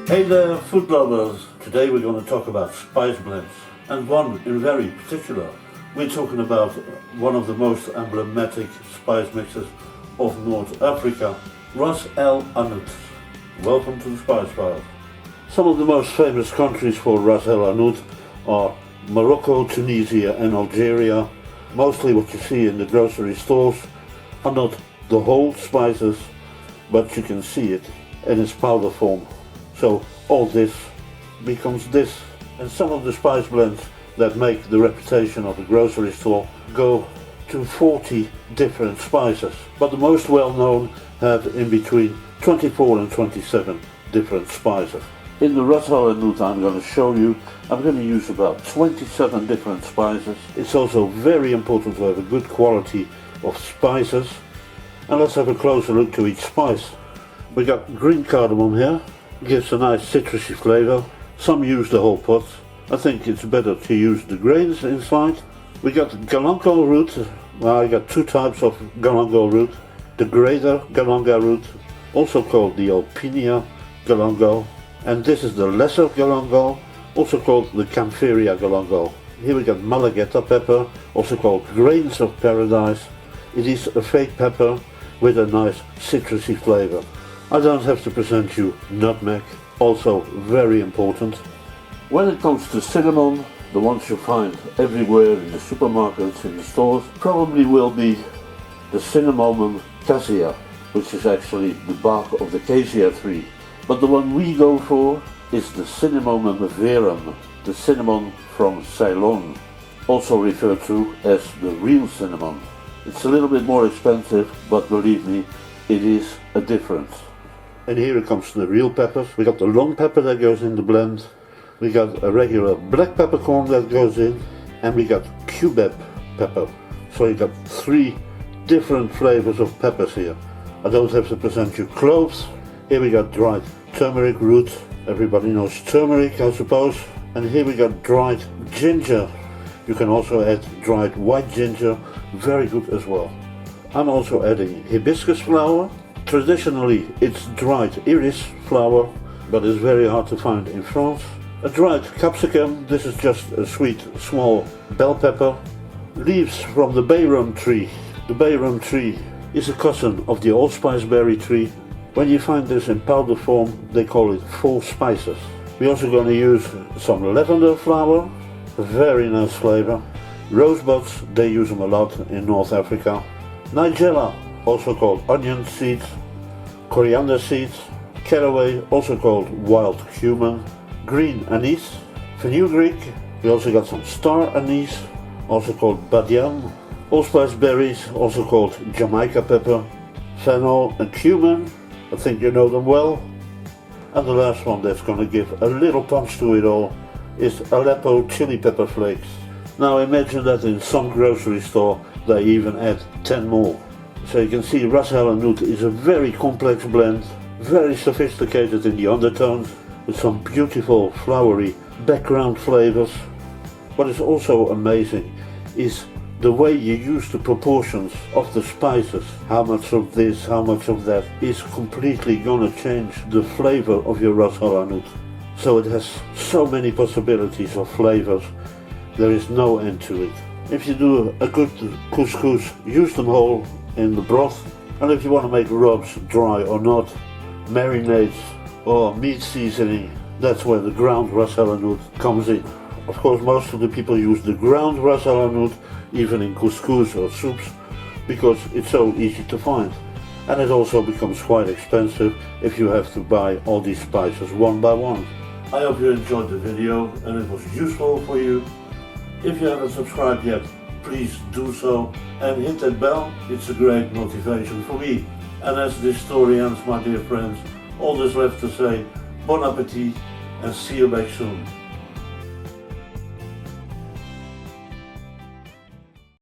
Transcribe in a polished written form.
Hey there, food lovers! Today we're going to talk about spice blends, and one in very particular. We're talking about one of the most emblematic spice mixes of North Africa, Ras El Hanout. Welcome to the Spice Files. Some of the most famous countries for Ras El Hanout are Morocco, Tunisia and Algeria. Mostly what you see in the grocery stores are not the whole spices, but you can see it in its powder form. So all this becomes this. And some of the spice blends that make the reputation of a grocery store go to 40 different spices. But the most well known have in between 24 and 27 different spices. In the Ras El Hanout I'm going to show you, I'm going to use about 27 different spices. It's also very important to have a good quality of spices. And let's have a closer look to each spice. We got green cardamom here. Gives a nice citrusy flavor. Some use the whole pot. I think it's better to use the grains inside. We got galangal root. Well, I got two types of galangal root. The greater galangal root, also called the alpinia galangal, and this is the lesser galangal, also called the Camphoria galangal. Here we got malagueta pepper, also called grains of paradise. It is a fake pepper with a nice citrusy flavor. I don't have to present you nutmeg, also very important. When it comes to cinnamon, the ones you find everywhere in the supermarkets, in the stores, probably will be the Cinnamomum Cassia, which is actually the bark of the cassia tree. But the one we go for is the Cinnamomum verum, the cinnamon from Ceylon, also referred to as the real cinnamon. It's a little bit more expensive, but believe me, it is a difference. And here it comes to the real peppers. We got the long pepper that goes in the blend. We got a regular black peppercorn that goes in. And we got cubeb pepper. So you got three different flavors of peppers here. I don't have to present you cloves. Here we got dried turmeric root. Everybody knows turmeric, I suppose. And here we got dried ginger. You can also add dried white ginger. Very good as well. I'm also adding hibiscus flower. Traditionally it's dried iris flower, but it's very hard to find in France. A dried capsicum, this is just a sweet small bell pepper. Leaves from the bayrum tree. The bayrum tree is a cousin of the allspice berry tree. When you find this in powder form, they call it four spices. We're also going to use some lavender flower, a very nice flavor. Rosebuds, they use them a lot in North Africa. Nigella, also called onion seeds, coriander seeds, caraway, also called wild cumin, green anise, fenugreek. We also got some star anise, also called badian, allspice berries, also called Jamaica pepper, fennel and cumin. I think you know them well. And the last one that's going to give a little punch to it all is Aleppo chili pepper flakes. Now imagine that in some grocery store they even add 10 more. So you can see Ras El Hanout is a very complex blend, very sophisticated in the undertones, with some beautiful flowery background flavors. What is also amazing is the way you use the proportions of the spices. How much of this, how much of that is completely gonna change the flavor of your Ras El Hanout. So it has so many possibilities of flavors, there is no end to it. If you do a good couscous, use them whole in the broth, and if you want to make rubs, dry or not, marinades or meat seasoning, that's where the ground Ras El Hanout comes in. Of course, most of the people use the ground Ras El Hanout even in couscous or soups because it's so easy to find, and it also becomes quite expensive if you have to buy all these spices one by one. I hope you enjoyed the video and it was useful for you. If you haven't subscribed yet, please do so and hit that bell. It's a great motivation for me. And as this story ends, my dear friends, all that's left to say, bon appetit and see you back soon.